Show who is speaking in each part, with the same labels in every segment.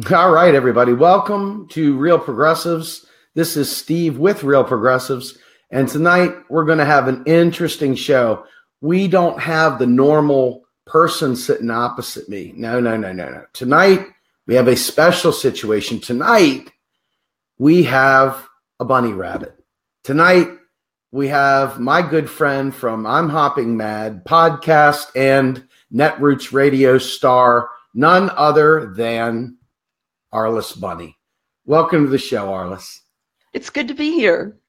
Speaker 1: All right, everybody. Welcome to Real Progressives. This is Steve with Real Progressives. And tonight we're going to have an interesting show. We don't have the normal person sitting opposite me. No. Tonight we have a special situation. Tonight we have a bunny rabbit. Tonight we have my good friend from I'm Hopping Mad podcast and Netroots radio star, none other than Arliss Bunny. Welcome to the show, Arliss.
Speaker 2: It's good to be here.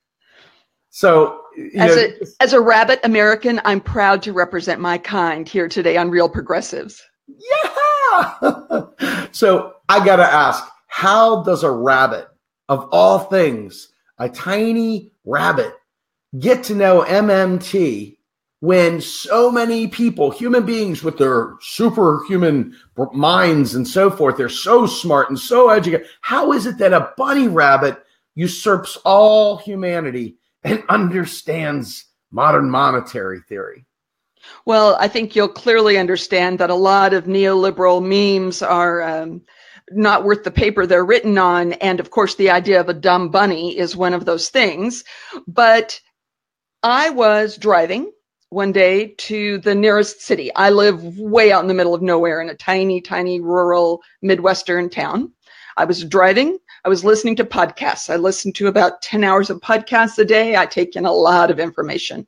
Speaker 1: So,
Speaker 2: as a rabbit American, I'm proud to represent my kind here today on Real Progressives.
Speaker 1: Yeah. So I got to ask, how does a rabbit, of all things, a tiny rabbit, get to know MMT when so many people, human beings with their superhuman minds and so forth, they're so smart and so educated? How is it that a bunny rabbit usurps all humanity and understands modern monetary theory?
Speaker 2: Well, I think you'll clearly understand that a lot of neoliberal memes are not worth the paper they're written on. And of course, the idea of a dumb bunny is one of those things. But I was driving one day to the nearest city. I live way out in the middle of nowhere in a tiny, tiny rural Midwestern town. I was driving. I was listening to podcasts. I listen to about 10 hours of podcasts a day. I take in a lot of information.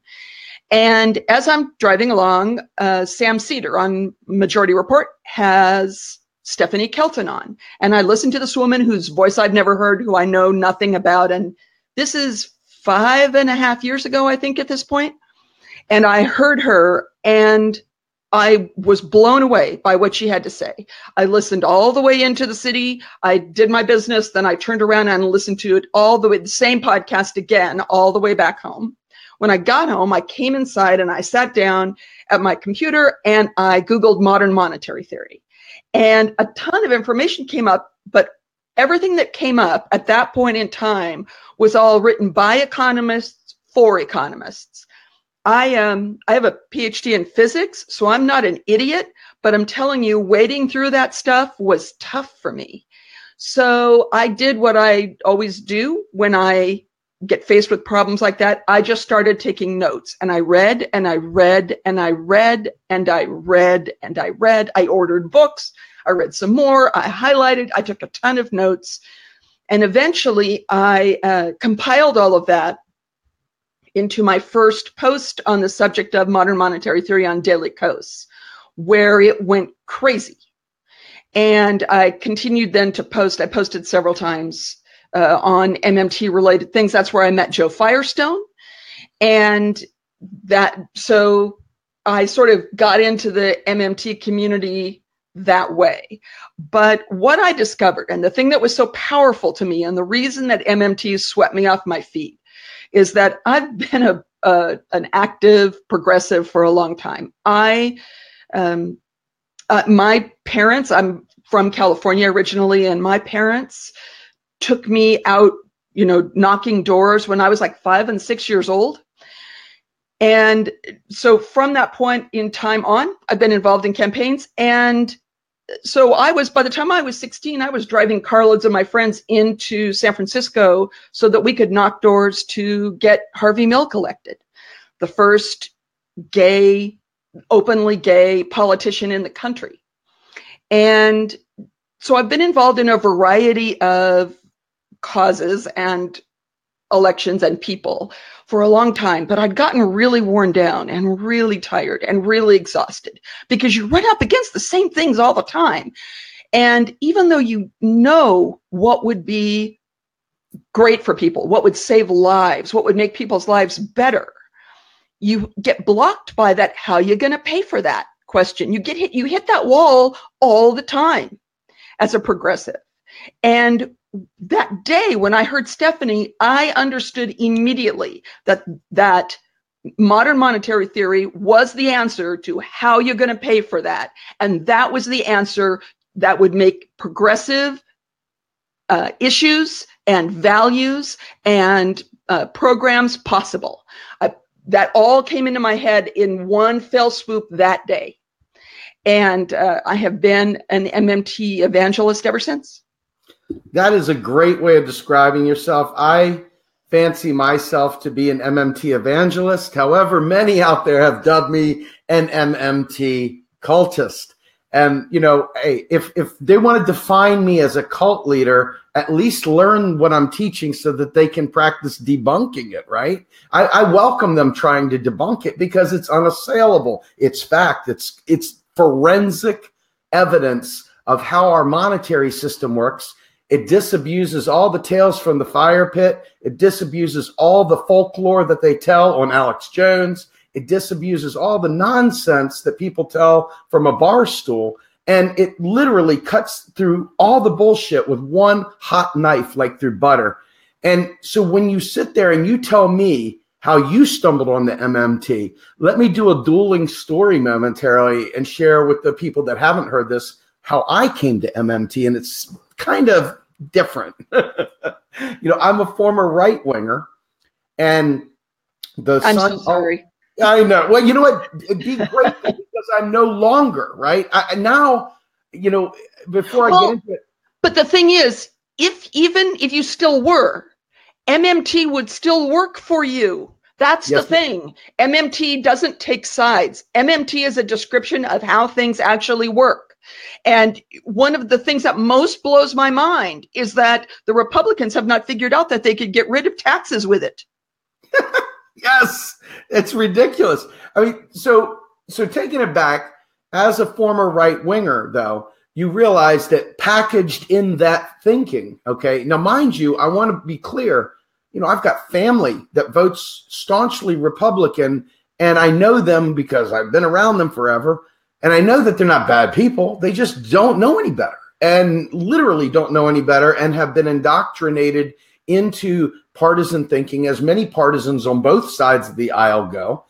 Speaker 2: And as I'm driving along, Sam Cedar on Majority Report has Stephanie Kelton on. And I listened to this woman whose voice I've never heard, who I know nothing about. And this is 5.5 years ago, I think, at this point. And I heard her and I was blown away by what she had to say. I listened all the way into the city. I did my business. Then I turned around and listened to it all the way, the same podcast again, all the way back home. When I got home, I came inside and I sat down at my computer and I Googled modern monetary theory. And a ton of information came up, but everything that came up at that point in time was all written by economists for economists. I have a PhD in physics, so I'm not an idiot, but I'm telling you, wading through that stuff was tough for me. So I did what I always do when I get faced with problems like that. I just started taking notes, and I read and I read and I read and I read and I read. I ordered books. I read some more. I highlighted. I took a ton of notes. And eventually I compiled all of that into my first post on the subject of modern monetary theory on Daily Kos, where it went crazy. And I continued then to post. I posted several times on MMT related things. That's where I met Joe Firestone. And so I sort of got into the MMT community that way. But what I discovered, and the thing that was so powerful to me, and the reason that MMT swept me off my feet, is that I've been an active progressive for a long time. My parents, I'm from California originally, and my parents took me out, knocking doors when I was like 5 and 6 years old. And so from that point in time on, I've been involved in campaigns. And so by the time I was 16, I was driving carloads of my friends into San Francisco so that we could knock doors to get Harvey Milk elected, the first openly gay politician in the country. And so I've been involved in a variety of causes and elections and people for a long time, but I'd gotten really worn down and really tired and really exhausted because you run up against the same things all the time. And even though you know what would be great for people, what would save lives, what would make people's lives better, you get blocked by that. How are you going to pay for that question? You hit that wall all the time as a progressive. And that day when I heard Stephanie, I understood immediately that modern monetary theory was the answer to how you're going to pay for that. And that was the answer that would make progressive issues and values and programs possible. That all came into my head in one fell swoop that day. And I have been an MMT evangelist ever since.
Speaker 1: That is a great way of describing yourself. I fancy myself to be an MMT evangelist. However, many out there have dubbed me an MMT cultist. And, hey, if they want to define me as a cult leader, at least learn what I'm teaching so that they can practice debunking it, right? I welcome them trying to debunk it because it's unassailable. It's fact. It's forensic evidence of how our monetary system works. It disabuses all the tales from the fire pit. It disabuses all the folklore that they tell on Alex Jones. It disabuses all the nonsense that people tell from a bar stool. And it literally cuts through all the bullshit with one hot knife, like through butter. And so when you sit there and you tell me how you stumbled on the MMT, let me do a dueling story momentarily and share with the people that haven't heard this how I came to MMT. And it's kind of different. I'm a former right winger, and
Speaker 2: I'm so sorry.
Speaker 1: I know. Well, you know what? It'd be great because I'm no longer right. Now, before I get into it.
Speaker 2: But the thing is, even if you still were, MMT would still work for you. That's the thing. MMT doesn't take sides. MMT is a description of how things actually work. And one of the things that most blows my mind is that the Republicans have not figured out that they could get rid of taxes with it.
Speaker 1: Yes, it's ridiculous. I mean, so taking it back, as a former right winger, though, you realize that packaged in that thinking, okay? Now, mind you, I want to be clear. I've got family that votes staunchly Republican, and I know them because I've been around them forever. And I know that they're not bad people. They just don't know any better, and literally don't know any better, and have been indoctrinated into partisan thinking, as many partisans on both sides of the aisle go.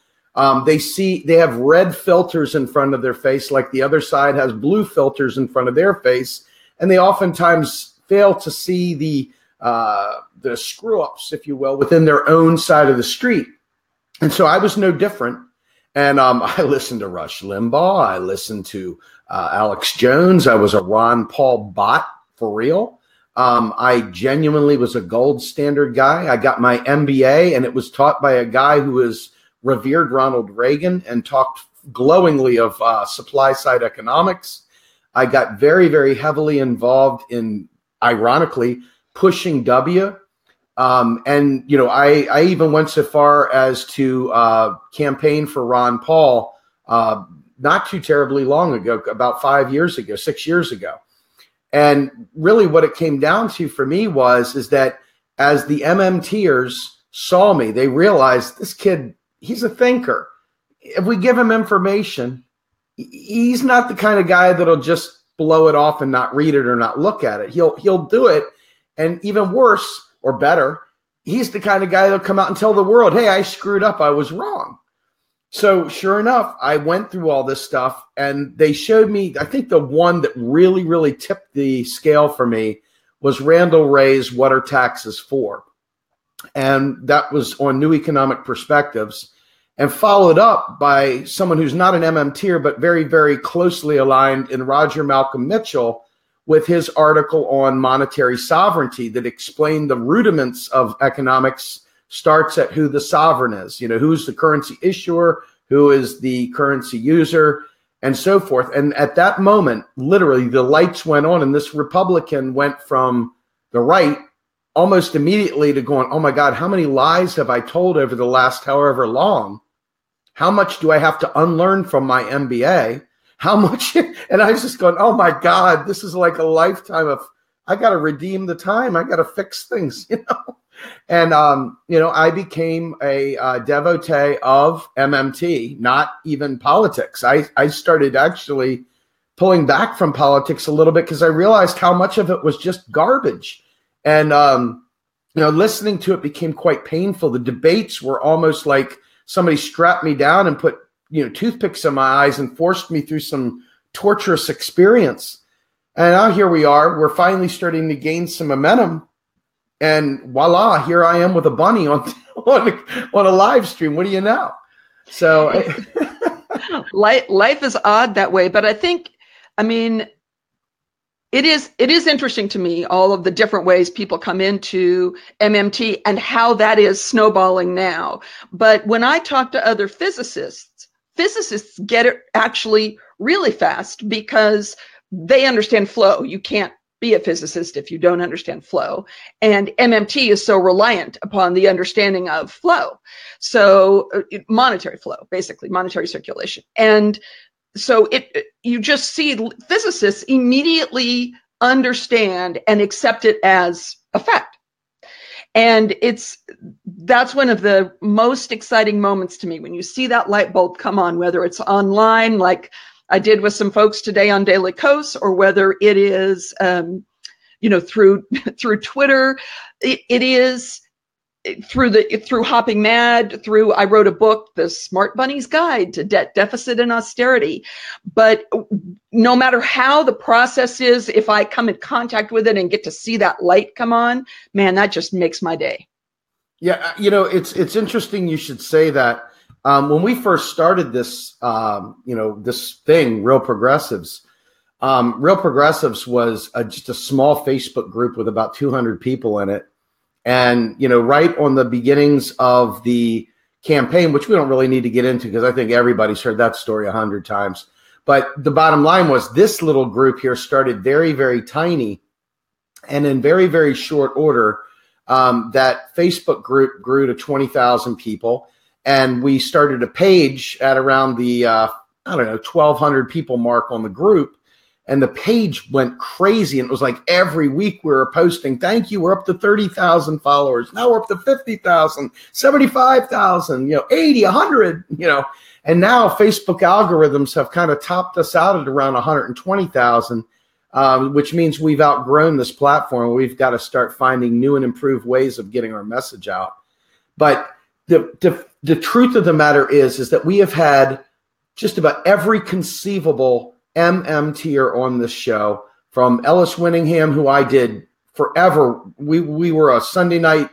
Speaker 1: They have red filters in front of their face, like the other side has blue filters in front of their face. And they oftentimes fail to see the screw ups, if you will, within their own side of the street. And so I was no different. And I listened to Rush Limbaugh. I listened to Alex Jones. I was a Ron Paul bot for real. I genuinely was a gold standard guy. I got my MBA, and it was taught by a guy who is revered Ronald Reagan and talked glowingly of supply side economics. I got very, very heavily involved in, ironically, pushing W. I even went so far as to campaign for Ron Paul not too terribly long ago, about 6 years ago. And really what it came down to for me is that as the MMTers saw me, they realized this kid, he's a thinker. If we give him information, he's not the kind of guy that'll just blow it off and not read it or not look at it. He'll do it. And even worse or better, he's the kind of guy that'll come out and tell the world, hey, I screwed up. I was wrong. So sure enough, I went through all this stuff, and they showed me, I think the one that really, really tipped the scale for me was Randall Wray's What Are Taxes For? And that was on New Economic Perspectives, and followed up by someone who's not an MMTer, but very, very closely aligned in Roger Malcolm Mitchell with his article on monetary sovereignty that explained the rudiments of economics. Starts at who the sovereign is, who's the currency issuer, who is the currency user, and so forth. And at that moment, literally, the lights went on, and this Republican went from the right almost immediately to going, oh my God, how many lies have I told over the last however long? How much do I have to unlearn from my MBA? How much? And I was just going, oh my God, this is like a lifetime of, I got to redeem the time. I got to fix things, And, I became a devotee of MMT, not even politics. I started actually pulling back from politics a little bit because I realized how much of it was just garbage. And, listening to it became quite painful. The debates were almost like somebody strapped me down and put, toothpicks in my eyes and forced me through some torturous experience. And now here we are. We're finally starting to gain some momentum. And voila, here I am with a bunny on a live stream. What do you know? So
Speaker 2: life is odd that way. But I think, It is interesting to me, all of the different ways people come into MMT and how that is snowballing now. But when I talk to other physicists get it actually really fast because they understand flow. You can't be a physicist if you don't understand flow. And MMT is so reliant upon the understanding of flow. So monetary flow, basically monetary circulation. And so you just see physicists immediately understand and accept it as a fact. And that's one of the most exciting moments to me when you see that light bulb come on, whether it's online, like I did with some folks today on Daily Kos, or whether it is, through Twitter. It is through Hopping Mad, I wrote a book, The Smart Bunny's Guide to Debt, Deficit, and Austerity. But no matter how the process is, if I come in contact with it and get to see that light come on, man, that just makes my day.
Speaker 1: Yeah, it's interesting you should say that. When we first started this, this thing, Real Progressives was just a small Facebook group with about 200 people in it. And, right on the beginnings of the campaign, which we don't really need to get into because I think everybody's heard that story 100 times. But the bottom line was this little group here started very, very tiny. And in very, very short order, that Facebook group grew to 20,000 people. And we started a page at around the, 1,200 people mark on the group. And the page went crazy. And it was like every week we were posting, thank you, we're up to 30,000 followers. Now we're up to 50,000, 75,000, 80, 100, And now Facebook algorithms have kind of topped us out at around 120,000, which means we've outgrown this platform. We've got to start finding new and improved ways of getting our message out. But the truth of the matter is that we have had just about every conceivable MMTer on this show, from Ellis Winningham, who I did forever. We were a Sunday night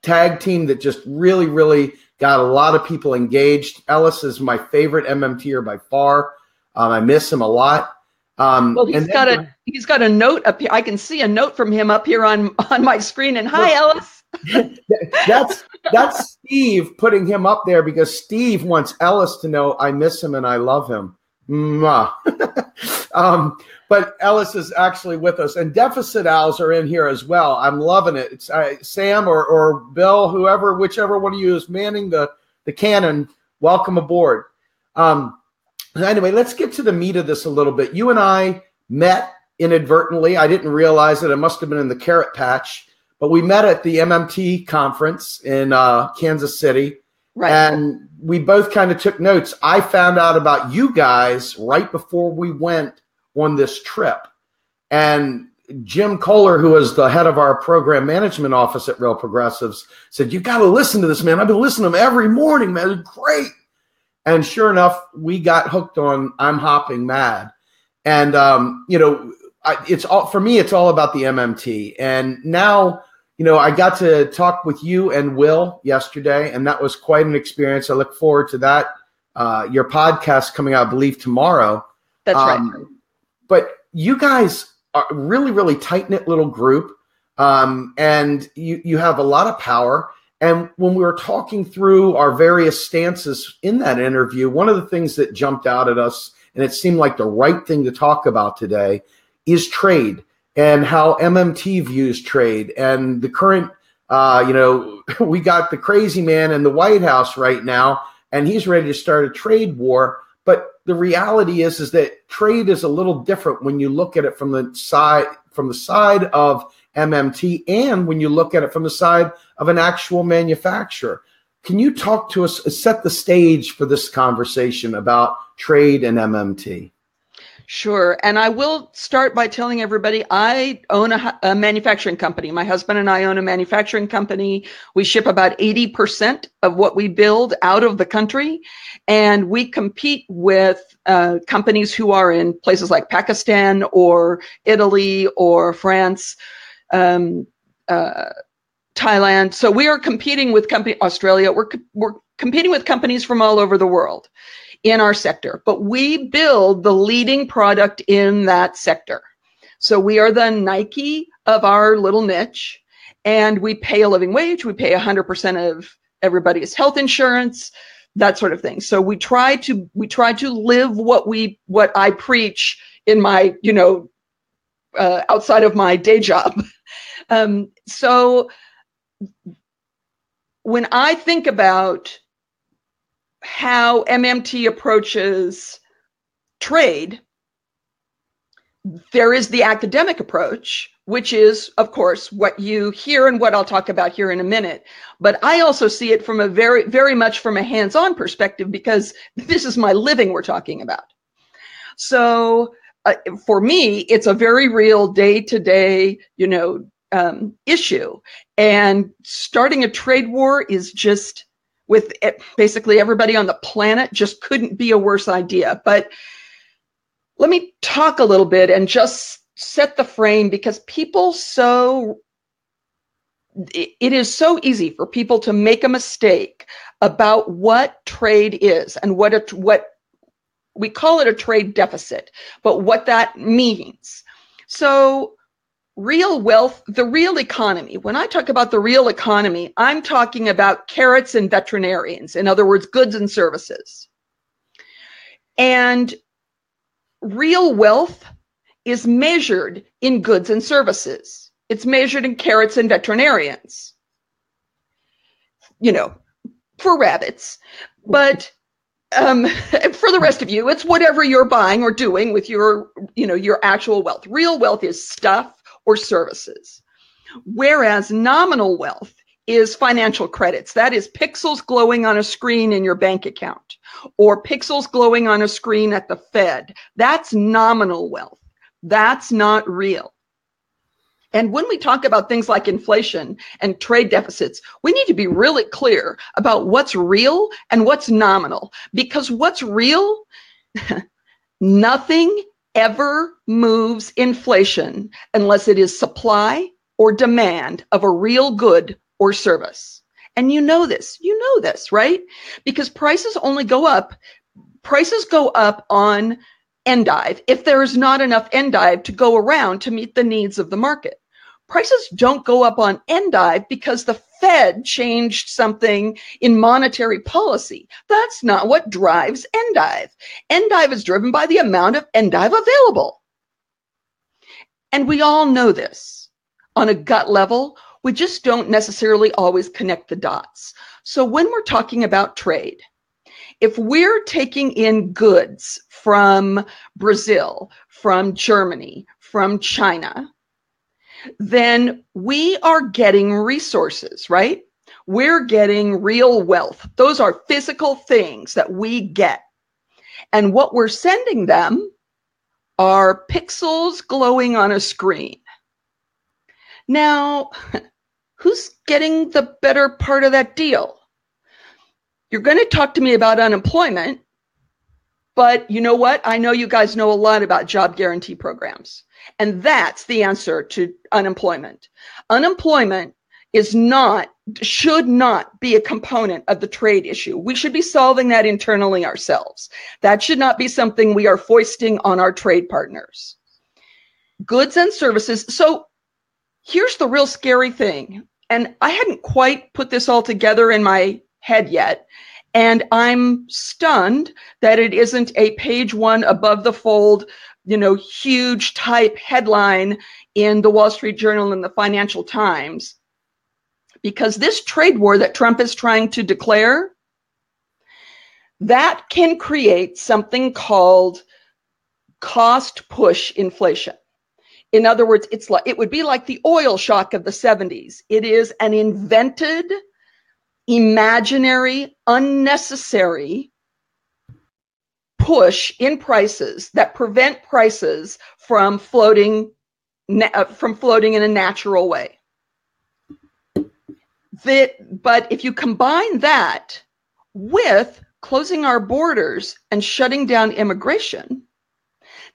Speaker 1: tag team that just really, really got a lot of people engaged. Ellis is my favorite MMTer by far. I miss him a lot.
Speaker 2: Well, he's got a note up here. I can see a note from him up here on my screen. And hi, Ellis.
Speaker 1: That's Steve putting him up there because Steve wants Ellis to know I miss him and I love him. But Ellis is actually with us, and deficit owls are in here as well. I'm loving it. It's Sam or Bill, whichever one of you is manning the cannon. Welcome aboard. Anyway, let's get to the meat of this a little bit. You and I met inadvertently. I didn't realize it. It must have been in the carrot patch, but we met at the MMT conference in Kansas City. Right. And we both kind of took notes. I found out about you guys right before we went on this trip. And Jim Kohler, who was the head of our program management office at Real Progressives, said, you got to listen to this, man. I've been listening to him every morning, man. It's great. And sure enough, we got hooked on I'm Hopping Mad. And, it's all for me, it's all about the MMT. And now, I got to talk with you and Will yesterday, and that was quite an experience. I look forward to that. Your podcast coming out, I believe, tomorrow.
Speaker 2: That's right.
Speaker 1: But you guys are a really, really tight-knit little group, and you have a lot of power. And when we were talking through our various stances in that interview, one of the things that jumped out at us, and it seemed like the right thing to talk about today, is trade. And how MMT views trade, and the current, we got the crazy man in the White House right now, and he's ready to start a trade war. But the reality is that trade is a little different when you look at it from the side of MMT, and when you look at it from the side of an actual manufacturer. Can you talk to us, set the stage for this conversation about trade and MMT?
Speaker 2: Sure. And I will start by telling everybody I own a manufacturing company. My husband and I own a manufacturing company. We ship about 80% of what we build out of the country. And we compete with companies who are in places like Pakistan or Italy or France, Thailand. So we are competing with Australia. We're competing with companies from all over the world in our sector, but we build the leading product in that sector. So we are the Nike of our little niche, and we pay a living wage. We pay 100% of everybody's health insurance, that sort of thing. So we try to live what I preach in my, outside of my day job. So when I think about how MMT approaches trade, there is the academic approach, which is, of course, what you hear and what I'll talk about here in a minute. But I also see it from a very, very much from a hands-on perspective, because this is my living we're talking about. So for me, it's a very real day-to-day, issue. And starting a trade war is just, with basically everybody on the planet, just couldn't be a worse idea. But let me talk a little bit and just set the frame, because it is so easy for people to make a mistake about what trade is and what we call it a trade deficit, but what that means. So real wealth, the real economy, when I talk about the real economy, I'm talking about carrots and veterinarians, in other words, goods and services. And real wealth is measured in goods and services. It's measured in carrots and veterinarians, for rabbits. But for the rest of you, it's whatever you're buying or doing with your actual wealth. Real wealth is stuff or services, whereas nominal wealth is financial credits. That is pixels glowing on a screen in your bank account, or pixels glowing on a screen at the Fed. That's nominal wealth. That's not real. And when we talk about things like inflation and trade deficits, we need to be really clear about what's real and what's nominal, because what's real, nothing ever moves inflation unless it is supply or demand of a real good or service. And you know this, right? Because prices go up on endive if there is not enough endive to go around to meet the needs of the market. Prices don't go up on endive because the Fed changed something in monetary policy. That's not what drives endive. Endive is driven by the amount of endive available. And we all know this. On a gut level, we just don't necessarily always connect the dots. So when we're talking about trade, if we're taking in goods from Brazil, from Germany, from China, then we are getting resources, right? We're getting real wealth. Those are physical things that we get. And what we're sending them are pixels glowing on a screen. Now, who's getting the better part of that deal? You're going to talk to me about unemployment, but you know what? I know you guys know a lot about job guarantee programs. And that's the answer to unemployment. Unemployment should not be a component of the trade issue. We should be solving that internally ourselves. That should not be something we are foisting on our trade partners. Goods and services. So here's the real scary thing. And I hadn't quite put this all together in my head yet. And I'm stunned that it isn't a page one above the fold, huge type headline in the Wall Street Journal and the Financial Times. Because this trade war that Trump is trying to declare, that can create something called cost push inflation. In other words, it would be like the oil shock of the 70s. It is an invented, imaginary, unnecessary push in prices that prevent prices from floating in a natural way. But if you combine that with closing our borders and shutting down immigration,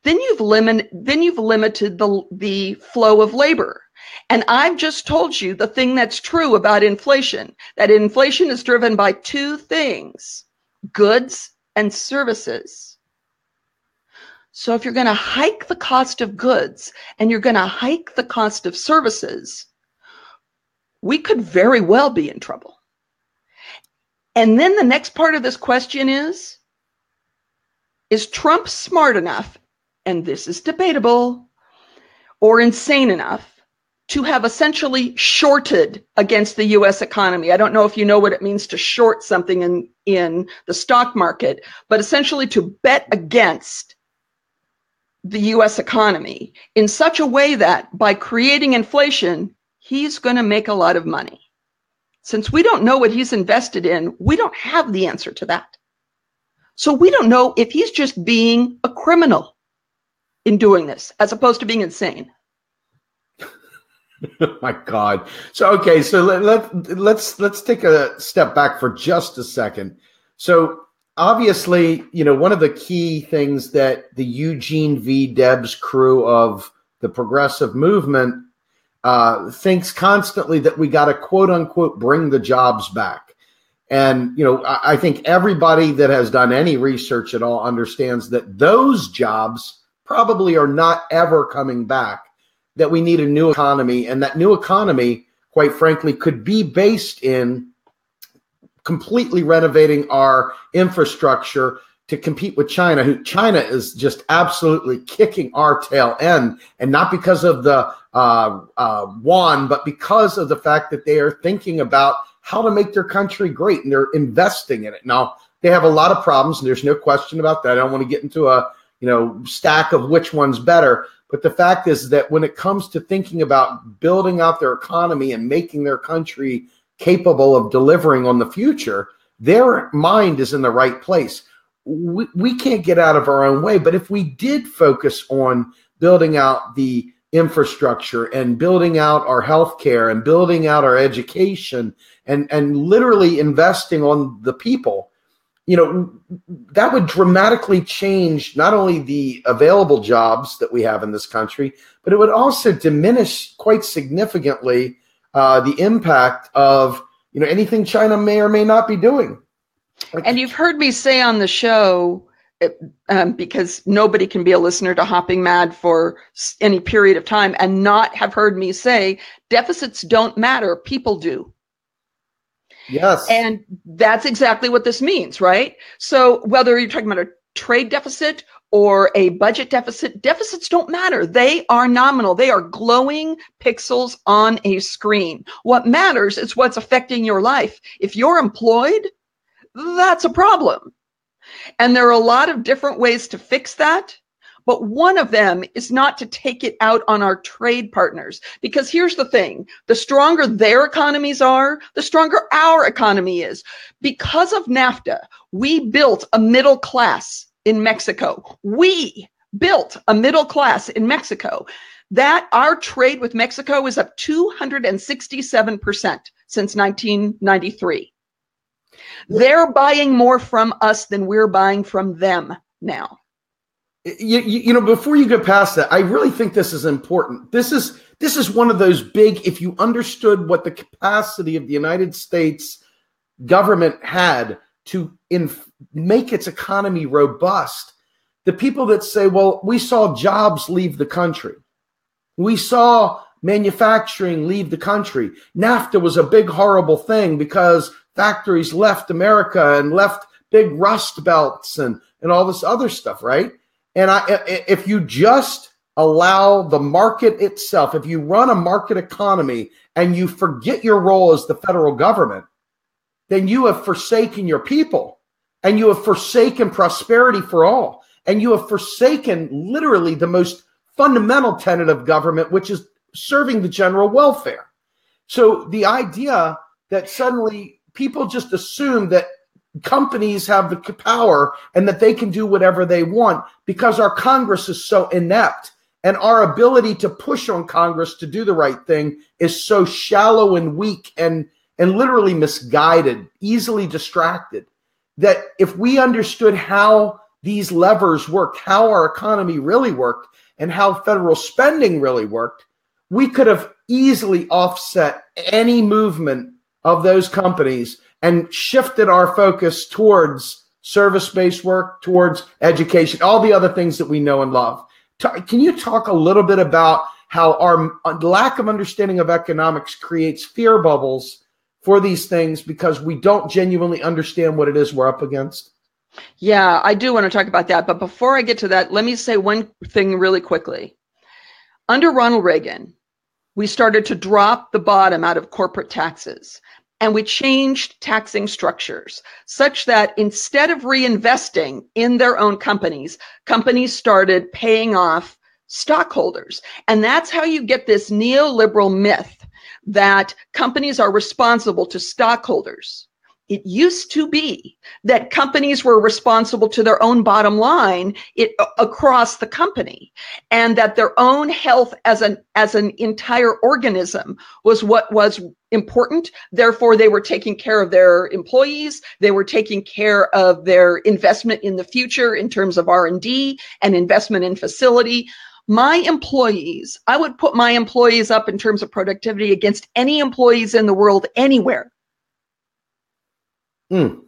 Speaker 2: then you've limited the flow of labor. And I've just told you the thing that's true about inflation, that inflation is driven by two things, goods and services. So if you're going to hike the cost of goods and you're going to hike the cost of services, we could very well be in trouble. And then the next part of this question is Trump smart enough, and this is debatable, or insane enough to have essentially shorted against the U.S. economy? I don't know if you know what it means to short something in the stock market, but essentially to bet against the U.S. economy in such a way that by creating inflation, he's going to make a lot of money. Since we don't know what he's invested in, we don't have the answer to that. So we don't know if he's just being a criminal in doing this, as opposed to being insane.
Speaker 1: Oh my God. So, okay. So let's take a step back for just a second. So obviously, one of the key things that the Eugene V. Debs crew of the progressive movement thinks constantly that we got to quote unquote bring the jobs back. And, I think everybody that has done any research at all understands that those jobs probably are not ever coming back, that we need a new economy. And that new economy, quite frankly, could be based in completely renovating our infrastructure to compete with China. China is just absolutely kicking our tail end, and not because of the yuan, but because of the fact that they are thinking about how to make their country great, and they're investing in it. Now, they have a lot of problems, and there's no question about that. I don't want to get into a stack of which one's better, but the fact is that when it comes to thinking about building out their economy and making their country capable of delivering on the future, their mind is in the right place. We can't get out of our own way, but if we did focus on building out the infrastructure and building out our healthcare and building out our education and literally investing on the people, that would dramatically change not only the available jobs that we have in this country, but it would also diminish quite significantly the impact of anything China may or may not be doing.
Speaker 2: And you've heard me say on the show, because nobody can be a listener to Hopping Mad for any period of time and not have heard me say deficits don't matter, people do.
Speaker 1: Yes.
Speaker 2: And that's exactly what this means, right? So whether you're talking about a trade deficit or a budget deficit, deficits don't matter. They are nominal. They are glowing pixels on a screen. What matters is what's affecting your life. If you're employed, that's a problem. And there are a lot of different ways to fix that. But one of them is not to take it out on our trade partners. Because here's the thing, the stronger their economies are, the stronger our economy is. Because of NAFTA, we built a middle class in Mexico. We built a middle class in Mexico. That our trade with Mexico is up 267% since 1993. They're buying more from us than we're buying from them now.
Speaker 1: Before you go past that, I really think this is important. This is one of those big, if you understood what the capacity of the United States government had to make its economy robust, the people that say, well, we saw jobs leave the country. We saw manufacturing leave the country. NAFTA was a big, horrible thing because factories left America and left big rust belts and all this other stuff, right? And if you just allow the market itself, if you run a market economy and you forget your role as the federal government, then you have forsaken your people, and you have forsaken prosperity for all, and you have forsaken literally the most fundamental tenet of government, which is serving the general welfare. So the idea that suddenly people just assume that companies have the power and that they can do whatever they want because our Congress is so inept, and our ability to push on Congress to do the right thing is so shallow and weak and literally misguided, easily distracted, that if we understood how these levers worked, how our economy really worked, and how federal spending really worked, we could have easily offset any movement of those companies and shifted our focus towards service-based work, towards education, all the other things that we know and love. Can you talk a little bit about how our lack of understanding of economics creates fear bubbles for these things because we don't genuinely understand what it is we're up against?
Speaker 2: Yeah, I do want to talk about that. But before I get to that, let me say one thing really quickly. Under Ronald Reagan, we started to drop the bottom out of corporate taxes, and we changed taxing structures such that instead of reinvesting in their own companies, companies started paying off stockholders. And that's how you get this neoliberal myth that companies are responsible to stockholders. It used to be that companies were responsible to their own bottom line across the company, and that their own health as an entire organism was what was important. Therefore, they were taking care of their employees. They were taking care of their investment in the future in terms of R&D and investment in facility. My employees, I would put my employees up in terms of productivity against any employees in the world anywhere. And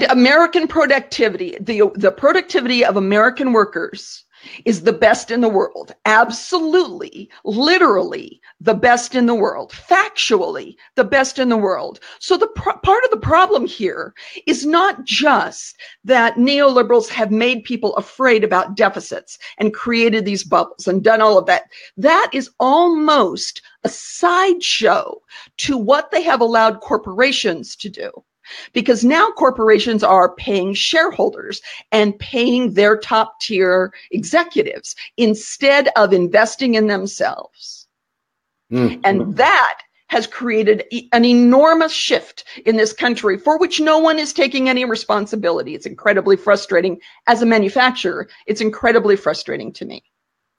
Speaker 2: American productivity, the productivity of American workers is the best in the world. Absolutely, literally the best in the world. Factually, the best in the world. So the part of the problem here is not just that neoliberals have made people afraid about deficits and created these bubbles and done all of that. That is almost a sideshow to what they have allowed corporations to do. Because now corporations are paying shareholders and paying their top tier executives instead of investing in themselves. And that has created an enormous shift in this country for which no one is taking any responsibility. It's incredibly frustrating. As a manufacturer, it's incredibly frustrating to me.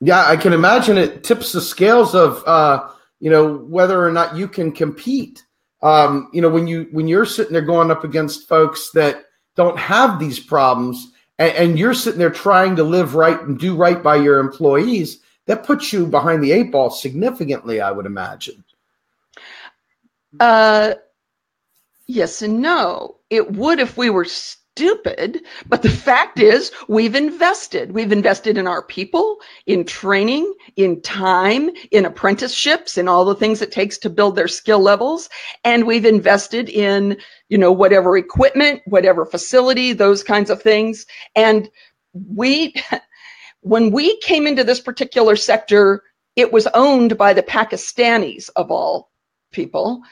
Speaker 1: Yeah, I can imagine it tips the scales of, whether or not you can compete. When you're sitting there going up against folks that don't have these problems, and you're sitting there trying to live right and do right by your employees, that puts you behind the eight ball significantly, I would imagine.
Speaker 2: Yes and no. It would if we were stupid, but the fact is we've invested. We've invested in our people, in training, in time, in apprenticeships, in all the things it takes to build their skill levels. And we've invested in, whatever equipment, whatever facility, those kinds of things. And when we came into this particular sector, it was owned by the Pakistanis of all people.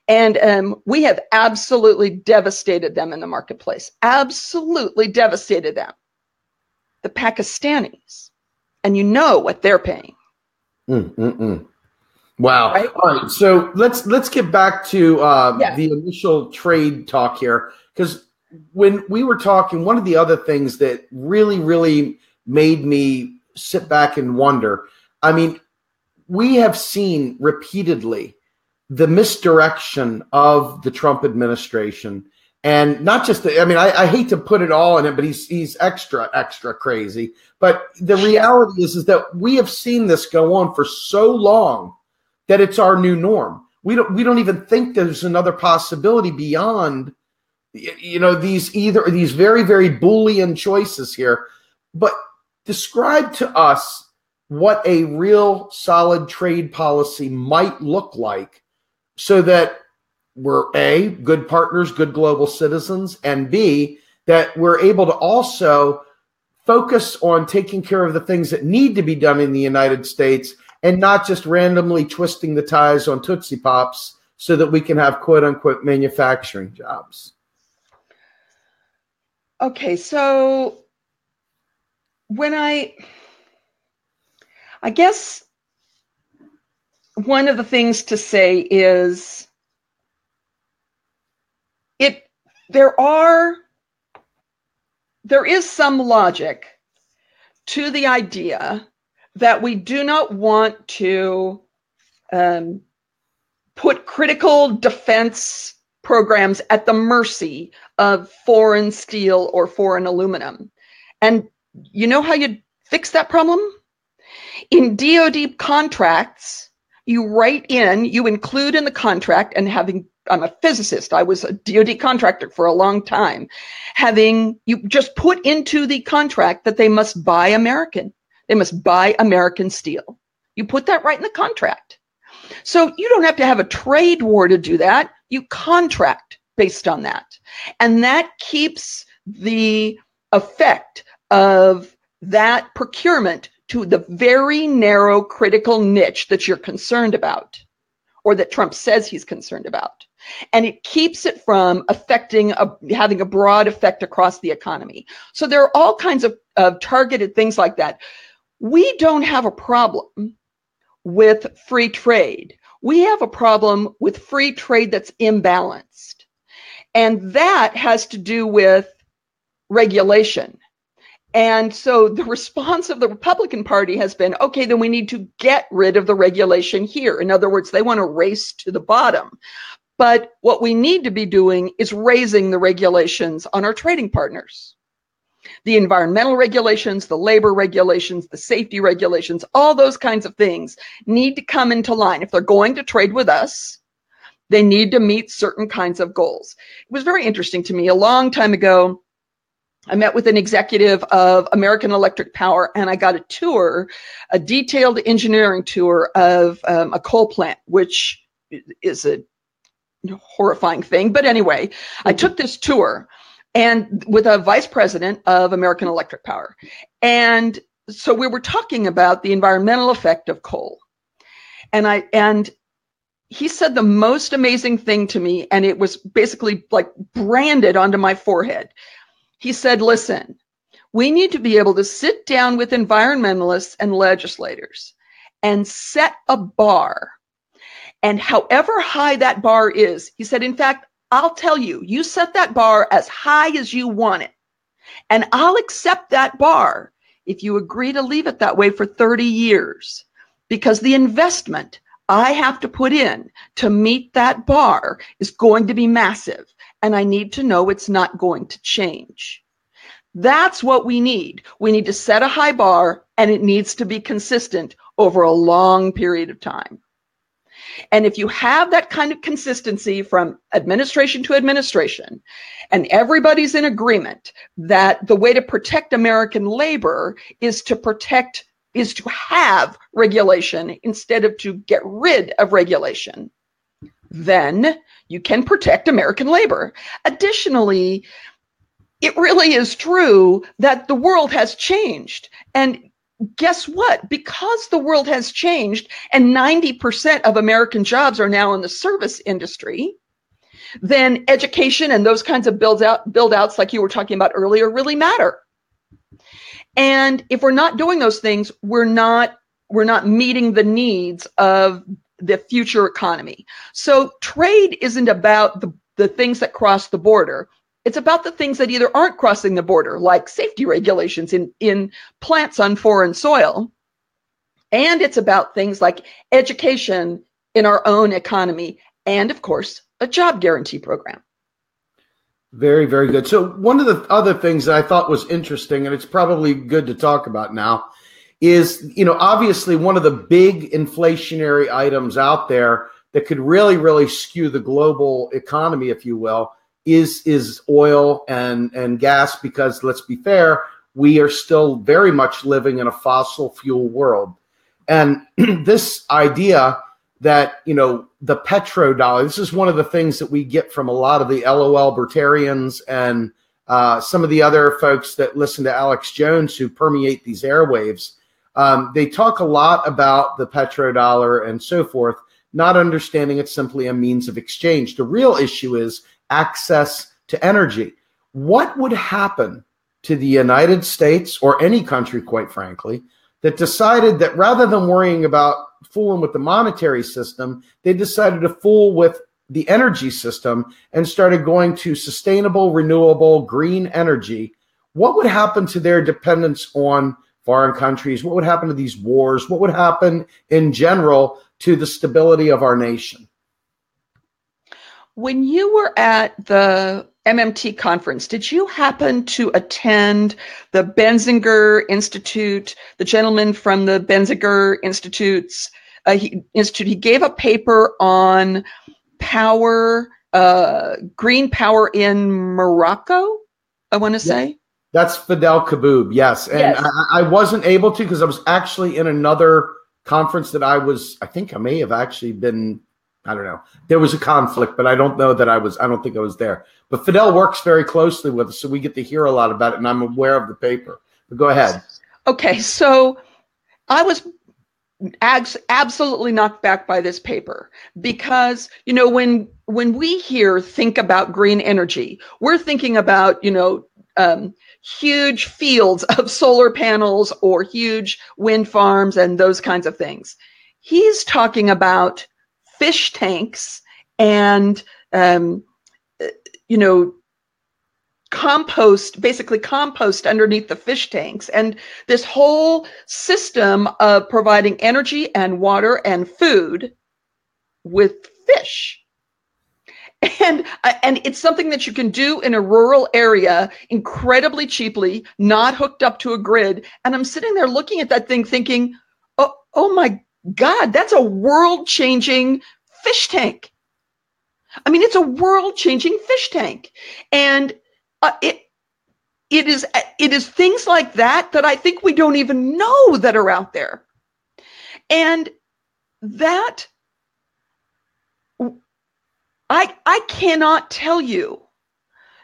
Speaker 2: And we have absolutely devastated them in the marketplace. Absolutely devastated them. The Pakistanis. And you know what they're paying.
Speaker 1: Wow.
Speaker 2: Right?
Speaker 1: All right. So let's get back to the initial trade talk here. Because when we were talking, one of the other things that really, really made me sit back and wonder, we have seen repeatedly the misdirection of the Trump administration, and not just I hate to put it all in it, but he's extra crazy. But the reality is that we have seen this go on for so long that it's our new norm. We don't even think there's another possibility beyond, these very, very Boolean choices here. But describe to us what a real solid trade policy might look like, so that we're A, good partners, good global citizens, and B, that we're able to also focus on taking care of the things that need to be done in the United States and not just randomly twisting the ties on Tootsie Pops so that we can have quote unquote manufacturing jobs.
Speaker 2: Okay, so when I guess one of the things to say is there is some logic to the idea that we do not want to put critical defense programs at the mercy of foreign steel or foreign aluminum. And you know how you fix that problem? In DoD contracts, you include in the contract, and having a physicist. I was a DoD contractor for a long time. You just put into the contract that they must buy American. They must buy American steel. You put that right in the contract. So you don't have to have a trade war to do that. You contract based on that. And that keeps the effect of that procurement to the very narrow critical niche that you're concerned about, or that Trump says he's concerned about. And it keeps it from having a broad effect across the economy. So there are all kinds of targeted things like that. We don't have a problem with free trade. We have a problem with free trade that's imbalanced. And that has to do with regulation. And so the response of the Republican Party has been, okay, then we need to get rid of the regulation here. In other words, they want to race to the bottom. But what we need to be doing is raising the regulations on our trading partners. The environmental regulations, the labor regulations, the safety regulations, all those kinds of things need to come into line. If they're going to trade with us, they need to meet certain kinds of goals. It was very interesting to me. A long time ago, I met with an executive of American Electric Power, and I got a detailed engineering tour of a coal plant, which is a horrifying thing. But anyway, I took this tour and with a vice president of American Electric Power. And so we were talking about the environmental effect of coal. And he said the most amazing thing to me, and it was basically like branded onto my forehead. He said, listen, we need to be able to sit down with environmentalists and legislators and set a bar. And however high that bar is, he said, in fact, I'll tell you, you set that bar as high as you want it. And I'll accept that bar if you agree to leave it that way for 30 years, because the investment I have to put in to meet that bar is going to be massive. And I need to know it's not going to change. That's what we need. We need to set a high bar, and it needs to be consistent over a long period of time. And if you have that kind of consistency from administration to administration, and everybody's in agreement that the way to protect American labor is to have regulation instead of to get rid of regulation, then you can protect American labor. Additionally, it really is true that the world has changed. And guess what? Because the world has changed and 90% of American jobs are now in the service industry, then education and those kinds of build outs like you were talking about earlier really matter. And if we're not doing those things, we're not meeting the needs of the future economy. So trade isn't about the things that cross the border. It's about the things that either aren't crossing the border, like safety regulations in plants on foreign soil. And it's about things like education in our own economy. And of course, a job guarantee program.
Speaker 1: Very, very good. So one of the other things that I thought was interesting, and it's probably good to talk about now, is, obviously one of the big inflationary items out there that could really, really skew the global economy, if you will, is oil and gas, because let's be fair, we are still very much living in a fossil fuel world. And this idea that, the petrodollar, this is one of the things that we get from a lot of the LOL libertarians and some of the other folks that listen to Alex Jones who permeate these airwaves. They talk a lot about the petrodollar and so forth, not understanding it's simply a means of exchange. The real issue is access to energy. What would happen to the United States or any country, quite frankly, that decided that rather than worrying about fooling with the monetary system, they decided to fool with the energy system and started going to sustainable, renewable, green energy? What would happen to their dependence on foreign countries? What would happen to these wars? What would happen in general to the stability of our nation?
Speaker 2: When you were at the MMT conference, did you happen to attend the Benzinger Institute, the gentleman from the Benzinger Institute? He gave a paper on power green power in Morocco, I want to say.
Speaker 1: That's Fidel Kaboub, yes. And
Speaker 2: yes.
Speaker 1: I wasn't able to because I was actually in another conference that I think I may have actually been, I don't know. There was a conflict, but I don't think I was there. But Fidel works very closely with us, so we get to hear a lot about it, and I'm aware of the paper. But go ahead.
Speaker 2: Okay, so I was absolutely knocked back by this paper because, when we think about green energy, we're thinking about, huge fields of solar panels or huge wind farms and those kinds of things. He's talking about fish tanks and, compost underneath the fish tanks, and this whole system of providing energy and water and food with fish. And it's something that you can do in a rural area incredibly cheaply, not hooked up to a grid. And I'm sitting there looking at that thing thinking, oh my God, that's a world-changing fish tank. I mean, it's a world-changing fish tank. And it is things like that I think we don't even know that are out there. And that I cannot tell you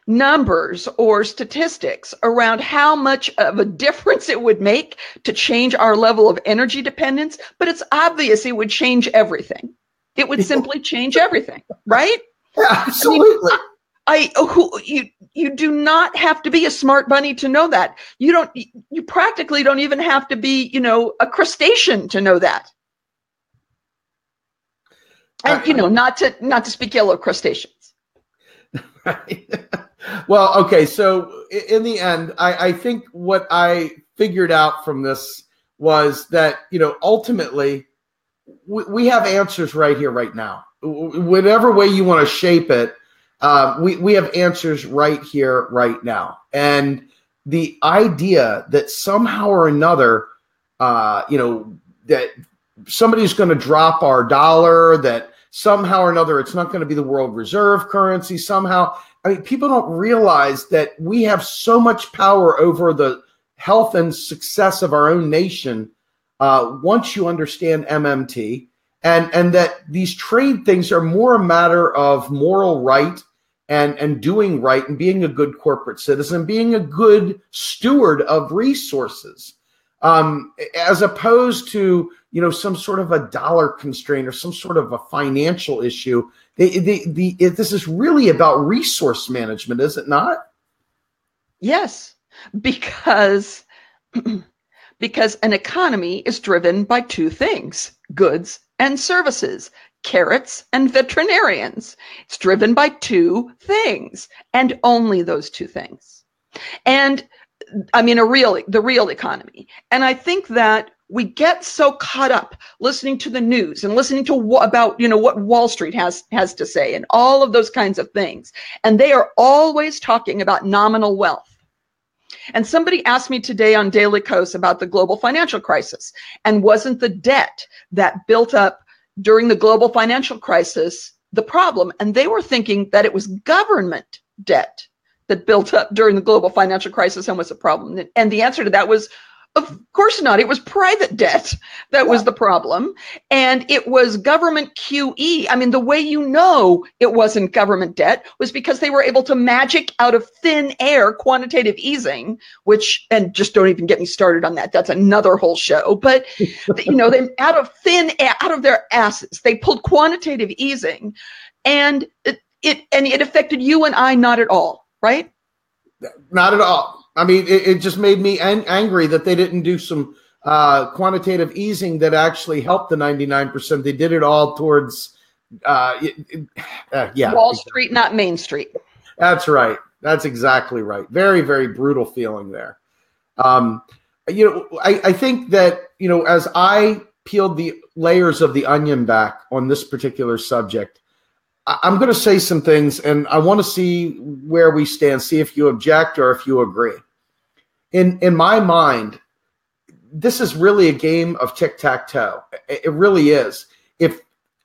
Speaker 2: numbers or statistics around how much of a difference it would make to change our level of energy dependence, but it's obvious it would change everything. It would simply change everything, right?
Speaker 1: Yeah, absolutely.
Speaker 2: You do not have to be a smart bunny to know that. You practically don't even have to be, a crustacean to know that. And, not to speak ill of crustaceans.
Speaker 1: Right. Well, okay. So in the end, I think what I figured out from this was that, ultimately we have answers right here, right now. Whatever way you want to shape it, we have answers right here, right now. And the idea that somehow or another, that somebody's going to drop our dollar, that somehow or another it's not going to be the world reserve currency somehow. I mean, people don't realize that we have so much power over the health and success of our own nation once you understand MMT, and that these trade things are more a matter of moral right and doing right and being a good corporate citizen, being a good steward of resources, as opposed to, some sort of a dollar constraint or some sort of a financial issue. This is really about resource management, is it not?
Speaker 2: Yes, because an economy is driven by two things: goods and services, carrots and veterinarians. It's driven by two things, and only those two things. And I mean, the real economy. And I think that we get so caught up listening to the news and listening to about what Wall Street has to say and all of those kinds of things. And they are always talking about nominal wealth. And somebody asked me today on Daily Kos about the global financial crisis, and wasn't the debt that built up during the global financial crisis the problem? And they were thinking that it was government debt that built up during the global financial crisis and was a problem. And the answer to that was, of course not. It was private debt that was the problem. And it was government QE. I mean, the way it wasn't government debt was because they were able to magic out of thin air quantitative easing, and just don't even get me started on that. That's another whole show. But, they out of thin air, out of their asses, they pulled quantitative easing, and it affected you and I not at all, right?
Speaker 1: Not at all. I mean, it just made me angry that they didn't do some quantitative easing that actually helped the 99%. They did it all towards,
Speaker 2: Wall Street, not Main Street.
Speaker 1: That's right. That's exactly right. Very, very brutal feeling there. I think that, as I peeled the layers of the onion back on this particular subject, I'm going to say some things, and I want to see where we stand, see if you object or if you agree. In my mind, this is really a game of tic-tac-toe. It really is. If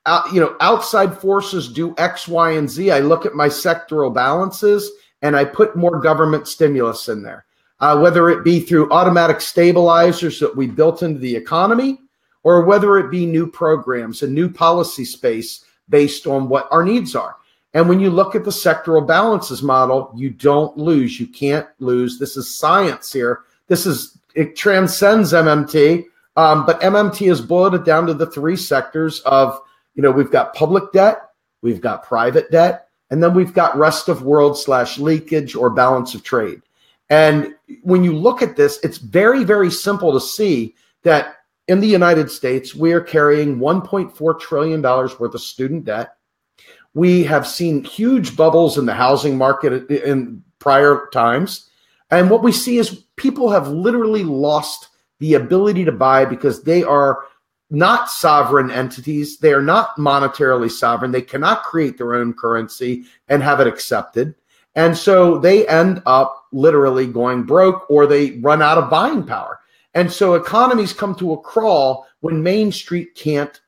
Speaker 1: outside forces do X, Y, and Z. I look at my sectoral balances and I put more government stimulus in there, whether it be through automatic stabilizers that we built into the economy, or whether it be new programs and new policy space based on what our needs are. And when you look at the sectoral balances model, you don't lose. You can't lose. This is science here. It transcends MMT, but MMT has boiled it down to the three sectors of, we've got public debt, we've got private debt, and then we've got rest of world / leakage or balance of trade. And when you look at this, it's very, very simple to see that in the United States, we are carrying $1.4 trillion worth of student debt. We have seen huge bubbles in the housing market in prior times. And what we see is people have literally lost the ability to buy because they are not sovereign entities. They are not monetarily sovereign. They cannot create their own currency and have it accepted. And so they end up literally going broke, or they run out of buying power. And so economies come to a crawl when Main Street can't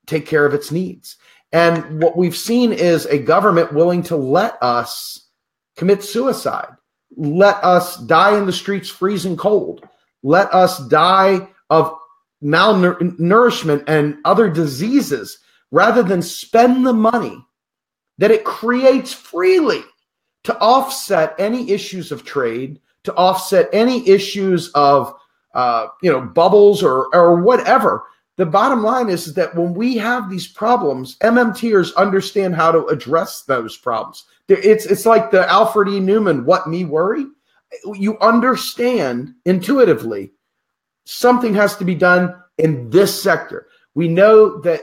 Speaker 1: take care of its needs. And what we've seen is a government willing to let us commit suicide, let us die in the streets freezing cold, let us die of malnourishment and other diseases, rather than spend the money that it creates freely to offset any issues of trade, to offset any issues of bubbles or whatever. The bottom line is that when we have these problems, MMTers understand how to address those problems. It's like the Alfred E. Neumann, what me worry? You understand intuitively something has to be done in this sector. We know that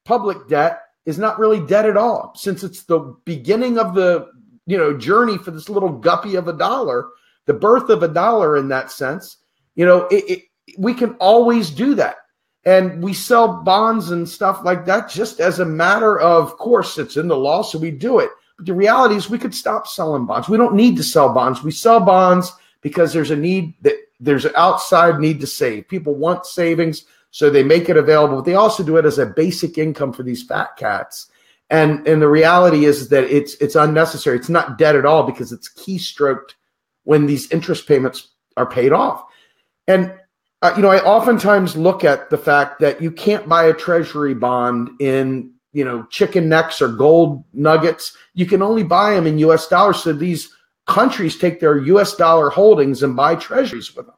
Speaker 1: public debt is not really debt at all, since it's the beginning of the journey for this little guppy of a dollar, the birth of a dollar in that sense. We can always do that. And we sell bonds and stuff like that just as a matter of course. It's in the law, so we do it. But the reality is we could stop selling bonds. We don't need to sell bonds. We sell bonds because there's an outside need to save. People want savings, so they make it available. But they also do it as a basic income for these fat cats. And the reality is that it's unnecessary. It's not debt at all because it's keystroked when these interest payments are paid off. And I oftentimes look at the fact that you can't buy a treasury bond in, chicken necks or gold nuggets. You can only buy them in U.S. dollars. So these countries take their U.S. dollar holdings and buy treasuries with them.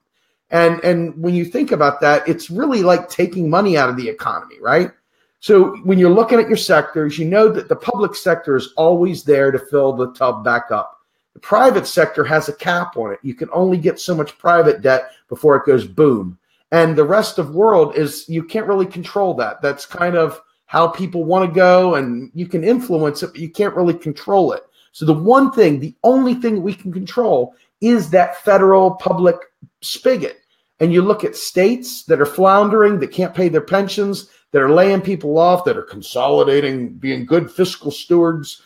Speaker 1: And when you think about that, it's really like taking money out of the economy, right? So when you're looking at your sectors, you know that the public sector is always there to fill the tub back up. The private sector has a cap on it. You can only get so much private debt before it goes boom. And the rest of the world you can't really control that. That's kind of how people want to go, and you can influence it, but you can't really control it. So the only thing we can control is that federal public spigot. And you look at states that are floundering, that can't pay their pensions, that are laying people off, that are consolidating, being good fiscal stewards,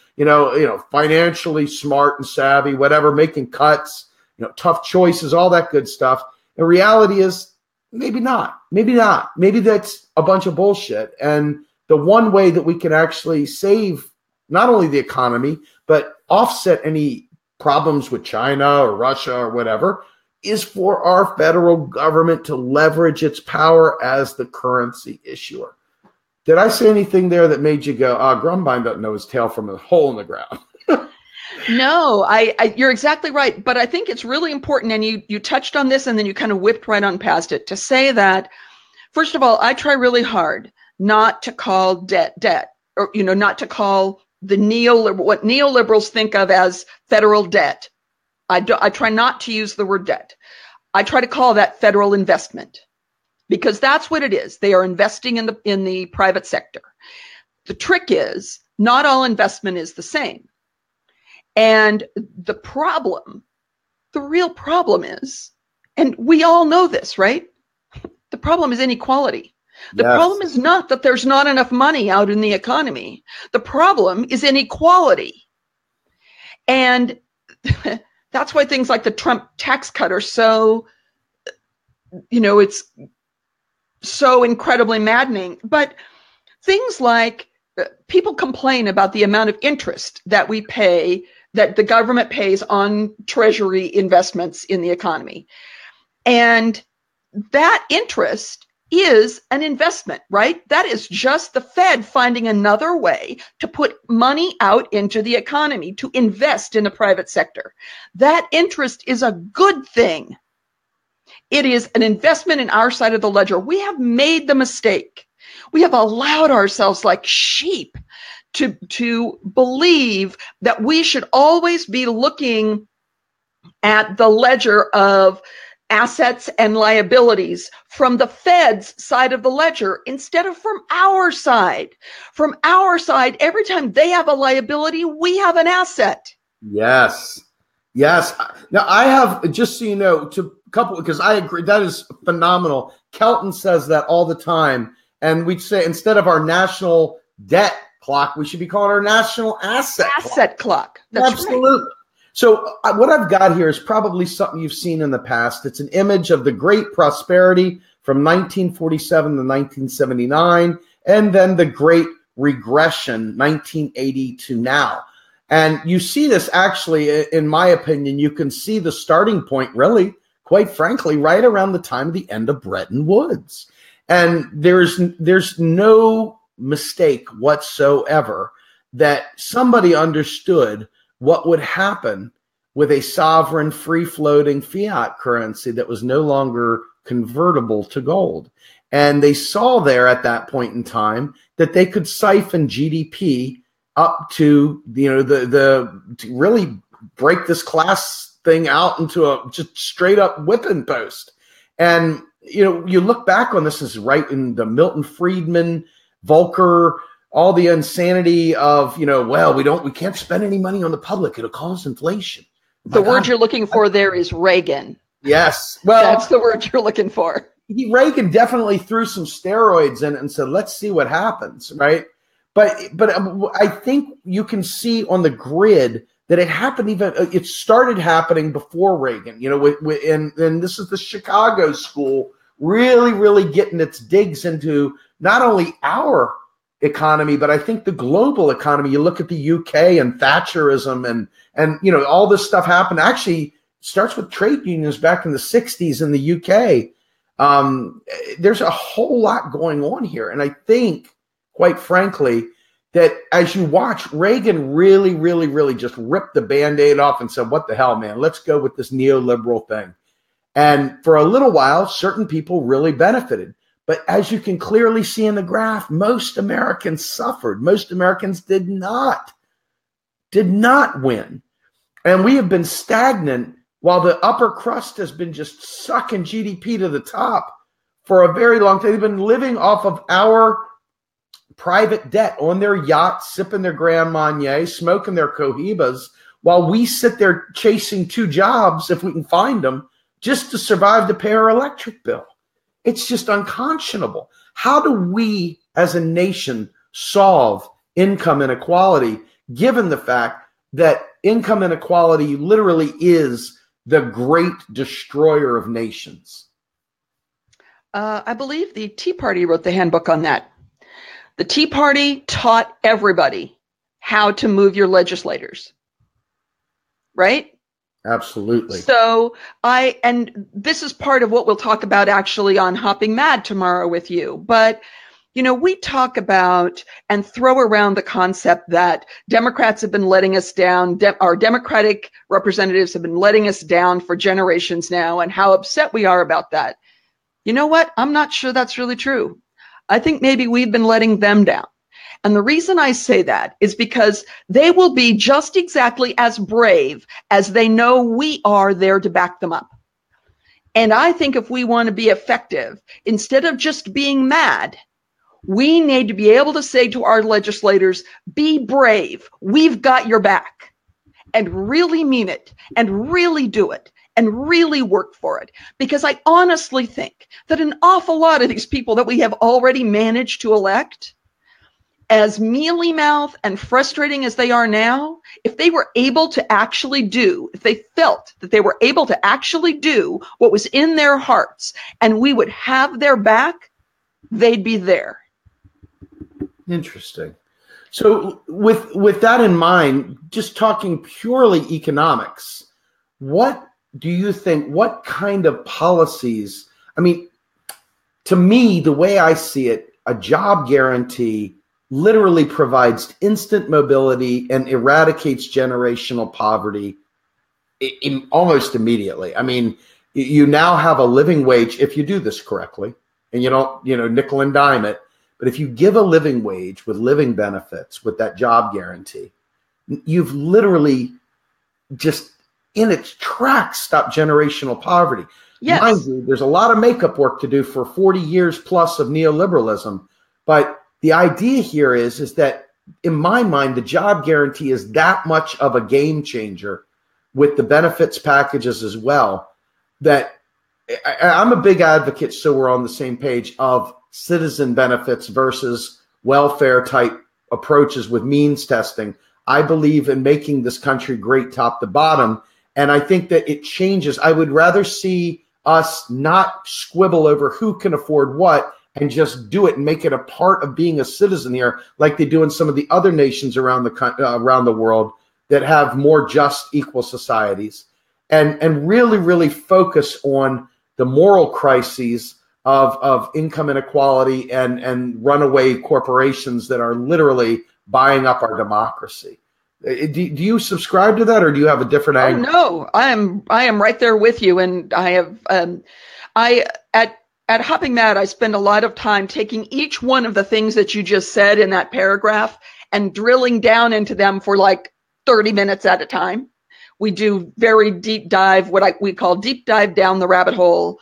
Speaker 1: financially smart and savvy, whatever, making cuts, tough choices, all that good stuff. The reality is maybe not. Maybe that's a bunch of bullshit. And the one way that we can actually save not only the economy, but offset any problems with China or Russia or whatever is for our federal government to leverage its power as the currency issuer. Did I say anything there that made you go, Grumbine doesn't know his tail from a hole in the ground?
Speaker 2: No, you're exactly right. But I think it's really important, and you touched on this and then you kind of whipped right on past it, to say that, first of all, I try really hard not to call debt, or, not to call what neoliberals think of as federal debt. I try not to use the word debt. I try to call that federal investment, because that's what it is. They are investing in the private sector. The trick is not all investment is the same. And the real problem is, and we all know this, right? The problem is inequality. The problem is not that there's not enough money out in the economy. The problem is inequality. And that's why things like the Trump tax cut are so, it's so incredibly maddening. But things like people complain about the amount of interest that we pay, that the government pays on treasury investments in the economy. And that interest is an investment, right? That is just the Fed finding another way to put money out into the economy, to invest in the private sector. That interest is a good thing. It is an investment in our side of the ledger. We have made the mistake. We have allowed ourselves like sheep to believe that we should always be looking at the ledger of assets and liabilities from the Fed's side of the ledger instead of from our side. From our side, every time they have a liability, we have an asset.
Speaker 1: Yes. Yes. Now, I have, just so you know, to couple, because I agree, that is phenomenal. Kelton says that all the time. And we'd say instead of our national debt clock, we should be calling our national asset
Speaker 2: clock. That's
Speaker 1: absolutely. Right. So what I've got here is probably something you've seen in the past. It's an image of the Great Prosperity from 1947 to 1979, and then the Great Regression, 1980 to now. And you see this actually, in my opinion, you can see the starting point really, quite frankly, right around the time of the end of Bretton Woods. And there's no mistake whatsoever that somebody understood what would happen with a sovereign, free-floating fiat currency that was no longer convertible to gold. And they saw there at that point in time that they could siphon GDP up to, to really break this class thing out into a just straight up whipping post. And, you look back on this as right in the Milton Friedman, Volcker, all the insanity of, we can't spend any money on the public. It'll cause inflation.
Speaker 2: The word you're looking for there is Reagan.
Speaker 1: Yes. Well,
Speaker 2: that's the word you're looking for.
Speaker 1: Reagan definitely threw some steroids in it and said, let's see what happens. Right. But I think you can see on the grid that it started happening before Reagan, and this is the Chicago school really, really getting its digs into not only our economy, but I think the global economy. You look at the UK and Thatcherism and all this stuff happened. Actually, starts with trade unions back in the 60s in the UK. There's a whole lot going on here. And I think, quite frankly, that as you watch, Reagan really, really, really just ripped the Band-Aid off and said, what the hell, man, let's go with this neoliberal thing. And for a little while, certain people really benefited. But as you can clearly see in the graph, most Americans suffered. Most Americans did not win. And we have been stagnant while the upper crust has been just sucking GDP to the top for a very long time. They've been living off of our private debt on their yachts, sipping their Grand Marnier, smoking their Cohibas, while we sit there chasing two jobs, if we can find them, just to survive to pay our electric bill. It's just unconscionable. How do we as a nation solve income inequality, given the fact that income inequality literally is the great destroyer of nations?
Speaker 2: I believe the Tea Party wrote the handbook on that. The Tea Party taught everybody how to move your legislators, right?
Speaker 1: Absolutely.
Speaker 2: So and this is part of what we'll talk about actually on Hopping Mad tomorrow with you. But, we talk about and throw around the concept that Democrats have been letting us down. Our Democratic representatives have been letting us down for generations now, and how upset we are about that. You know what? I'm not sure that's really true. I think maybe we've been letting them down. And the reason I say that is because they will be just exactly as brave as they know we are there to back them up. And I think if we want to be effective, instead of just being mad, we need to be able to say to our legislators, be brave, we've got your back, and really mean it, and really do it, and really work for it. Because I honestly think that an awful lot of these people that we have already managed to elect, as mealy-mouthed and frustrating as they are now, if they were able to actually do, if they felt that they were able to actually do what was in their hearts, and we would have their back, they'd be there.
Speaker 1: Interesting. So with that in mind, just talking purely economics, what do you think, what kind of policies, I mean, to me, the way I see it, a job guarantee literally provides instant mobility and eradicates generational poverty almost immediately. I mean, you now have a living wage if you do this correctly, and you don't, nickel and dime it. But if you give a living wage with living benefits with that job guarantee, you've literally just in its tracks stopped generational poverty.
Speaker 2: Yes.
Speaker 1: Mind you, there's a lot of makeup work to do for 40 years plus of neoliberalism. But the idea here is that, in my mind, the job guarantee is that much of a game changer with the benefits packages as well, that I'm a big advocate, so we're on the same page, of citizen benefits versus welfare type approaches with means testing. I believe in making this country great top to bottom. And I think that it changes. I would rather see us not squibble over who can afford what and just do it and make it a part of being a citizen here, like they do in some of the other nations around the world that have more just, equal societies, and really, really focus on the moral crises of income inequality and runaway corporations that are literally buying up our democracy. Do you subscribe to that, or do you have a different angle?
Speaker 2: Oh, no, I am right there with you. And I have, at Hopping Mad, I spend a lot of time taking each one of the things that you just said in that paragraph and drilling down into them for like 30 minutes at a time. We do very deep dive, we call deep dive down the rabbit hole,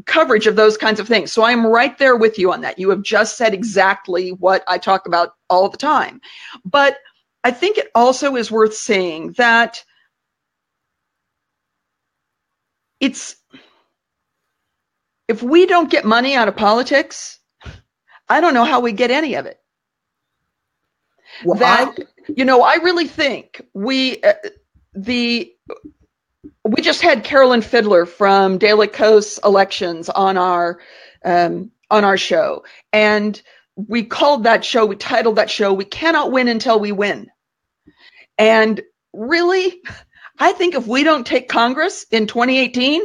Speaker 2: coverage of those kinds of things. So I'm right there with you on that. You have just said exactly what I talk about all the time. But I think it also is worth saying that if we don't get money out of politics, I don't know how we get any of it. Well, I really think we just had Carolyn Fiddler from Daily Kos Elections on our show, and we titled that show, "We Cannot Win Until We Win." And really, I think if we don't take Congress in 2018,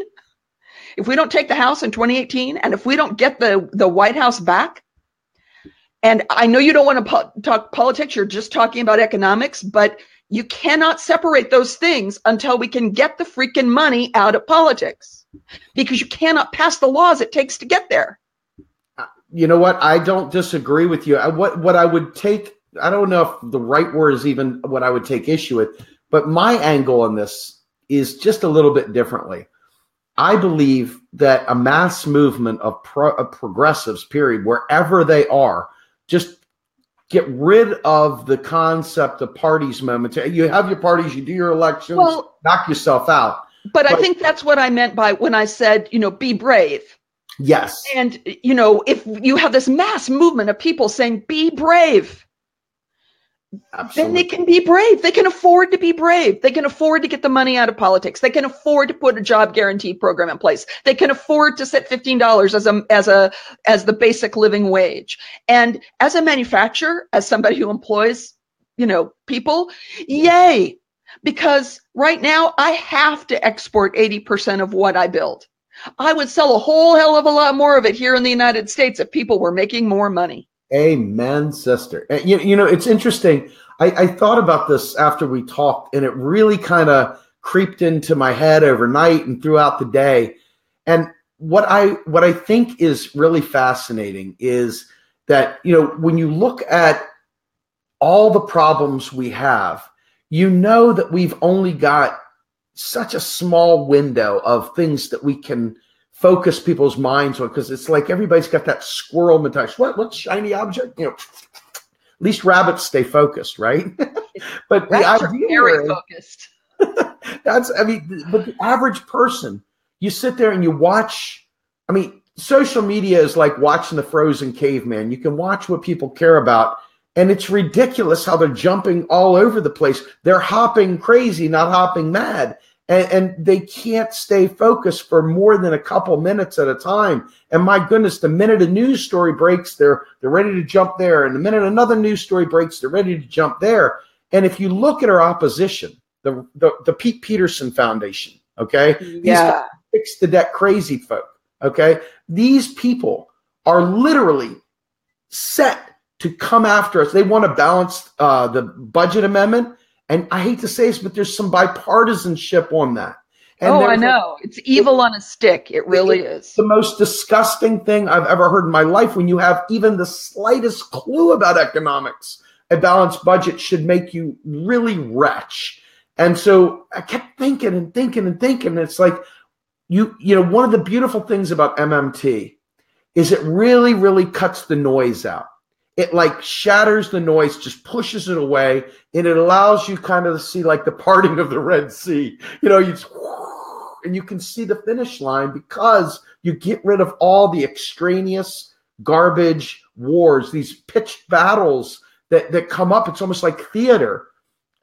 Speaker 2: if we don't take the House in 2018, and if we don't get the White House back, and I know you don't want to talk politics, you're just talking about economics, but you cannot separate those things until we can get the freaking money out of politics, because you cannot pass the laws it takes to get there.
Speaker 1: You know what? I don't disagree with you. What I would take, I don't know if the right word is even what I would take issue with, but my angle on this is just a little bit differently. I believe that a mass movement of progressives, period, wherever they are, just get rid of the concept of parties momentarily. You have your parties, you do your elections, knock yourself out.
Speaker 2: But I think that's what I meant by when I said, be brave.
Speaker 1: Yes.
Speaker 2: And, if you have this mass movement of people saying, be brave, Absolutely. Then they can be brave. They can afford to be brave. They can afford to get the money out of politics. They can afford to put a job guarantee program in place. They can afford to set $15 as the basic living wage. And as a manufacturer, as somebody who employs, people, yay. Because right now I have to export 80% of what I build. I would sell a whole hell of a lot more of it here in the United States if people were making more money.
Speaker 1: Amen, sister. It's interesting. I thought about this after we talked, and it really kind of creeped into my head overnight and throughout the day. And what I think is really fascinating is that, when you look at all the problems we have, that we've only got such a small window of things that we can focus people's minds on, because it's like everybody's got that squirrel mentality. What shiny object? At least rabbits stay focused, right? But
Speaker 2: rabbits
Speaker 1: the idea
Speaker 2: are very focused.
Speaker 1: But the average person, you sit there and you watch. Social media is like watching the frozen caveman. You can watch what people care about, and it's ridiculous how they're jumping all over the place. They're hopping crazy, not hopping mad. and they can't stay focused for more than a couple minutes at a time. And my goodness, the minute a news story breaks, they're ready to jump there. And the minute another news story breaks, they're ready to jump there. And if you look at our opposition, the Pete Peterson Foundation, okay?
Speaker 2: Yeah.
Speaker 1: These fix the debt crazy folk, okay? These people are literally set to come after us. They want to balance the budget amendment. And I hate to say this, but there's some bipartisanship on that. And
Speaker 2: I know. It's evil on a stick. It really is.
Speaker 1: The most disgusting thing I've ever heard in my life. When you have even the slightest clue about economics, a balanced budget should make you really retch. And so I kept thinking and thinking and thinking. And it's like, you know, one of the beautiful things about MMT is it really, really cuts the noise out. It like shatters the noise, just pushes it away, and it allows you kind of to see like the parting of the Red Sea. You know, and you can see the finish line because you get rid of all the extraneous garbage wars, these pitched battles that come up. It's almost like theater,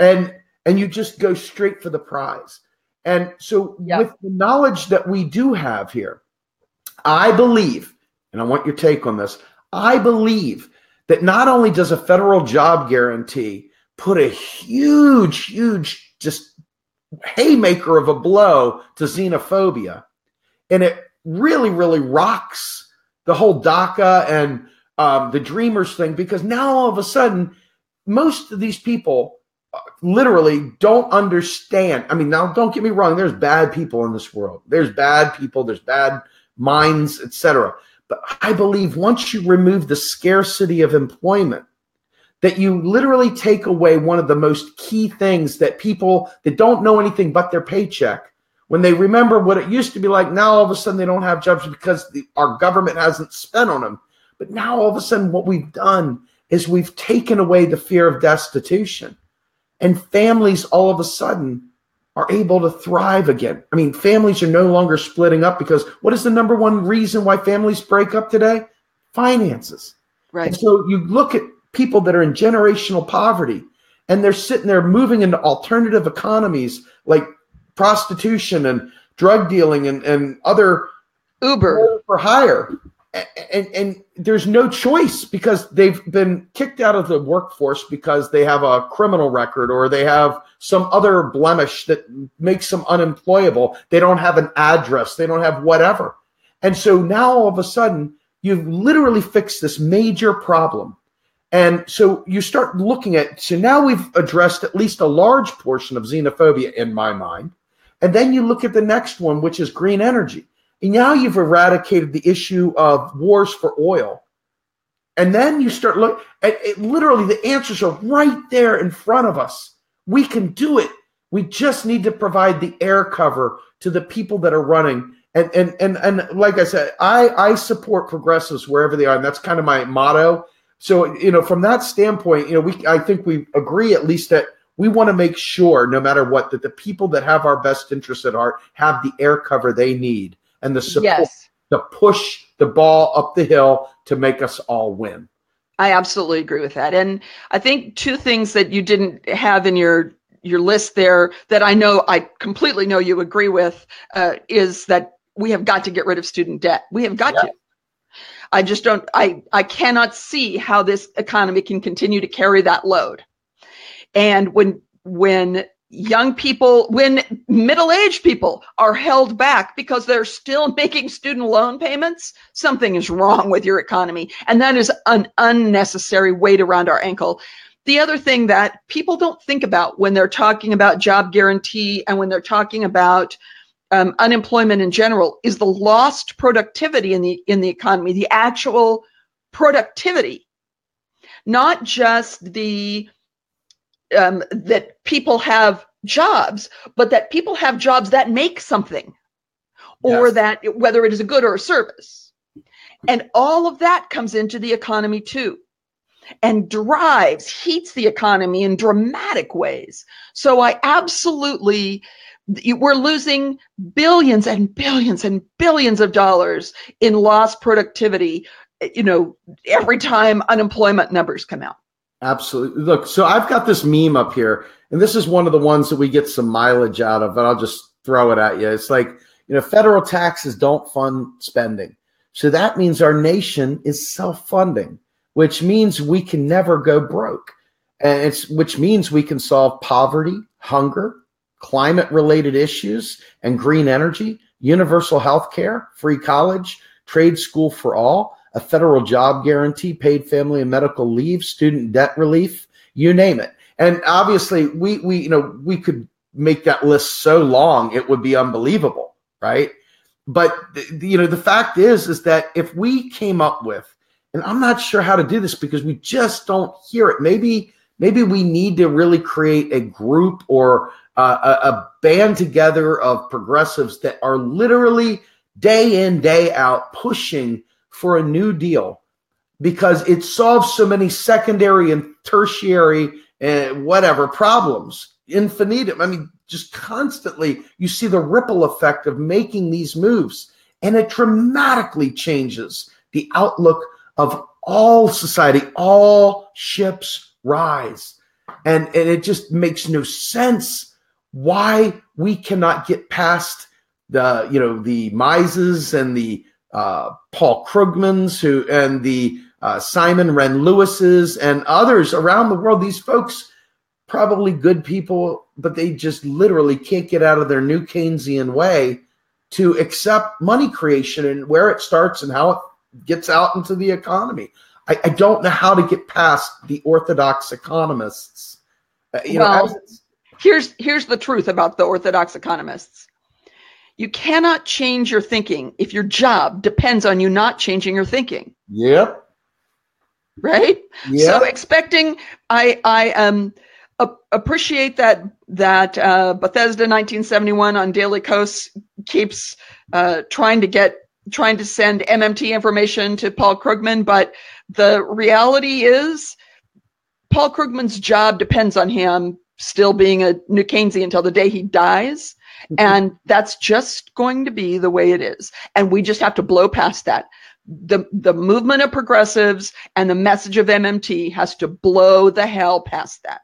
Speaker 1: and you just go straight for the prize. And so with the knowledge that we do have here, I believe, and I want your take on this, I believe that not only does a federal job guarantee put a huge, huge just haymaker of a blow to xenophobia, and it really, really rocks the whole DACA and the Dreamers thing, because now all of a sudden, most of these people literally don't understand. I mean, now don't get me wrong, there's bad people in this world. There's bad people, there's bad minds, etc. But I believe once you remove the scarcity of employment, that you literally take away one of the most key things that people that don't know anything but their paycheck, when they remember what it used to be like, now all of a sudden they don't have jobs because our government hasn't spent on them. But now all of a sudden what we've done is we've taken away the fear of destitution. And families all of a sudden are able to thrive again. I mean, families are no longer splitting up, because what is the number one reason why families break up today? Finances.
Speaker 2: Right.
Speaker 1: And so you look at people that are in generational poverty, and they're sitting there moving into alternative economies like prostitution and drug dealing and other
Speaker 2: Uber
Speaker 1: for hire. And there's no choice, because they've been kicked out of the workforce because they have a criminal record or they have some other blemish that makes them unemployable. They don't have an address. They don't have whatever. And so now all of a sudden, you've literally fixed this major problem. And so you start looking at, so now we've addressed at least a large portion of xenophobia in my mind. And then you look at the next one, which is green energy. And now you've eradicated the issue of wars for oil. And then you start looking at it, literally the answers are right there in front of us. We can do it. We just need to provide the air cover to the people that are running. And like I said, I support progressives wherever they are. And that's kind of my motto. So, you know, from that standpoint, you know, I think we agree at least that we want to make sure, no matter what, that the people that have our best interests at heart have the air cover they need and the support to push the ball up the hill to make us all win.
Speaker 2: I absolutely agree with that. And I think two things that you didn't have in your list there that I completely know you agree with is that we have got to get rid of student debt. We have got to. I just don't, I cannot see how this economy can continue to carry that load. And when young people, when middle-aged people are held back because they're still making student loan payments, something is wrong with your economy. And that is an unnecessary weight around our ankle. The other thing that people don't think about when they're talking about job guarantee and when they're talking about unemployment in general is the lost productivity in the economy, the actual productivity, not just the that people have jobs, but that people have jobs that make something, or that whether it is a good or a service. And all of that comes into the economy too, and heats the economy in dramatic ways. So we're losing billions and billions and billions of dollars in lost productivity, you know, every time unemployment numbers come out.
Speaker 1: Absolutely. Look, so I've got this meme up here, and this is one of the ones that we get some mileage out of, and I'll just throw it at you. It's like, federal taxes don't fund spending. So that means our nation is self-funding, which means we can never go broke. And which means we can solve poverty, hunger, climate-related issues, and green energy, universal health care, free college, trade school for all, a federal job guarantee, paid family and medical leave, student debt relief, you name it. And obviously, we could make that list so long it would be unbelievable, right? But the fact is that if we came up with, and I'm not sure how to do this because we just don't hear it. Maybe we need to really create a group or a band together of progressives that are literally day in, day out pushing for a New Deal, because it solves so many secondary and tertiary and whatever problems. Infinitum. I mean, just constantly you see the ripple effect of making these moves, and it dramatically changes the outlook of all society. All ships rise. And it just makes no sense why we cannot get past the Mises and the Paul Krugmans and the Simon Wren-Lewises and others around the world. These folks, probably good people, but they just literally can't get out of their new Keynesian way to accept money creation and where it starts and how it gets out into the economy. I don't know how to get past the orthodox economists.
Speaker 2: Here's the truth about the orthodox economists. You cannot change your thinking if your job depends on you not changing your thinking.
Speaker 1: Yep.
Speaker 2: Right?
Speaker 1: Yep.
Speaker 2: So expecting, I appreciate that Bethesda 1971 on Daily Kos keeps trying to send MMT information to Paul Krugman, but the reality is Paul Krugman's job depends on him still being a New Keynesian until the day he dies. And that's just going to be the way it is. And we just have to blow past that. The movement of progressives and the message of MMT has to blow the hell past that.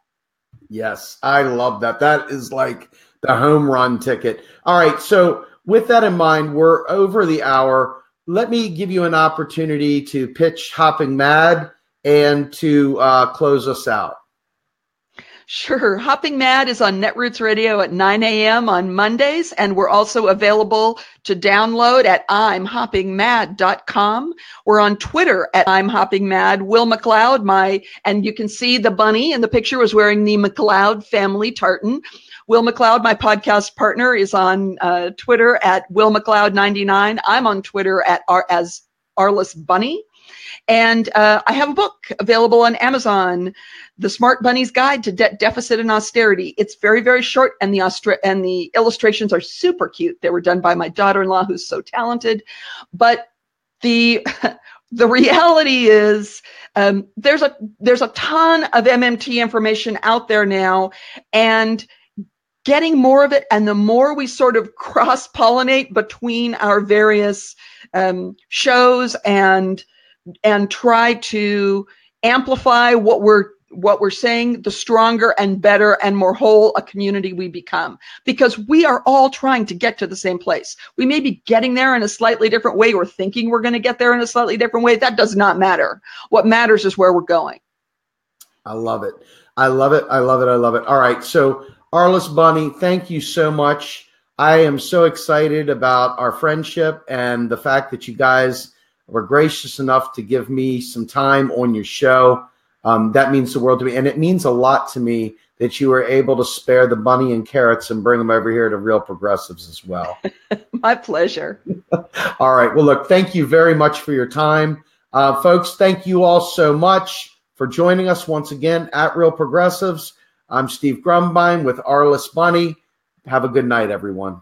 Speaker 1: Yes, I love that. That is like the home run ticket. All right. So with that in mind, we're over the hour. Let me give you an opportunity to pitch Hopping Mad and to close us out.
Speaker 2: Sure. Hopping Mad is on Netroots Radio at 9 a.m. on Mondays, and we're also available to download at imhoppingmad.com. We're on Twitter at imhoppingmad. Will McLeod, and you can see the bunny in the picture was wearing the McLeod family tartan. Will McLeod, my podcast partner, is on Twitter at Will McLeod99. I'm on Twitter as Arliss Bunny. And I have a book available on Amazon, The Smart Bunny's Guide to Debt Deficit and Austerity. It's very, very short, and the illustrations are super cute. They were done by my daughter-in-law, who's so talented. But the reality is there's a ton of MMT information out there now, and getting more of it, and the more we sort of cross-pollinate between our various shows and try to amplify what we're saying, the stronger and better and more whole a community we become, because we are all trying to get to the same place. We may be getting there in a slightly different way, or thinking we're going to get there in a slightly different way. That does not matter. What matters is where we're going.
Speaker 1: I love it. I love it. I love it. I love it. All right. So Arliss Bunny, thank you so much. I am so excited about our friendship and the fact that you guys were gracious enough to give me some time on your show. That means the world to me. And it means a lot to me that you were able to spare the bunny and carrots and bring them over here to Real Progressives as well.
Speaker 2: My pleasure.
Speaker 1: All right. Well, look, thank you very much for your time. Folks, thank you all so much for joining us once again at Real Progressives. I'm Steve Grumbine with Arliss Bunny. Have a good night, everyone.